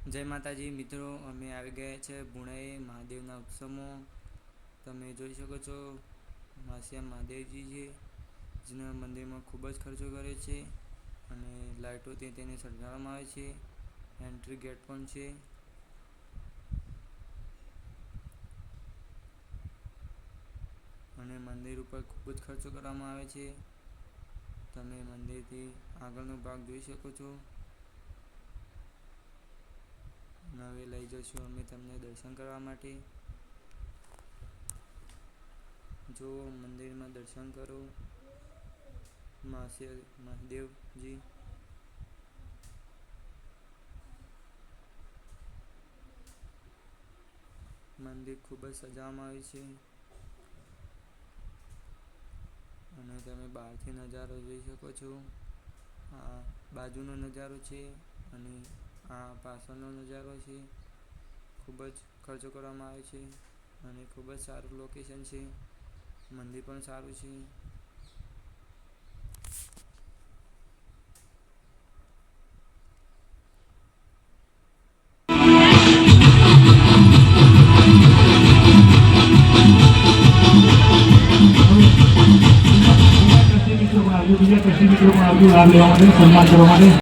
જય માતાજી મિત્રો, અમે આવી ગયા છે ભુણાઈ મહાદેવના ઉત્સવમાં. તમે જોઈ શકો છો માસિયા મહાદેવજી છે, જેના મંદિરમાં ખૂબ જ ખર્ચો કરે છે અને લાઇટોથી તેને સળગાવવામાં આવે છે. એન્ટ્રી ગેટ પણ છે અને મંદિર ઉપર ખૂબ જ ખર્ચો કરવામાં આવે છે. તમે મંદિરથી આગળનો ભાગ જોઈ શકો છો. હવે લઈ જઈશું અમે તમને દર્શન કરવા માટે. જો મંદિરમાં દર્શન કરો મહાદેવજી. મંદિર ખૂબ જ સજાવવામાં આવ્યું છે અને તમે બહારથી નજારો જોઈ શકો છો. આ બાજુનો નજારો છે અને આ પાછળનો નજારો છે. ખૂબ જ ખર્ચો કરવામાં આવે છે અને ખૂબ જ સારું લોકેશન છે. મંદિર પણ સારું છે. બીજા કૃષિ મિત્રો પણ આવજો લાભ લેવા માટે, સન્માન કરવા માટે.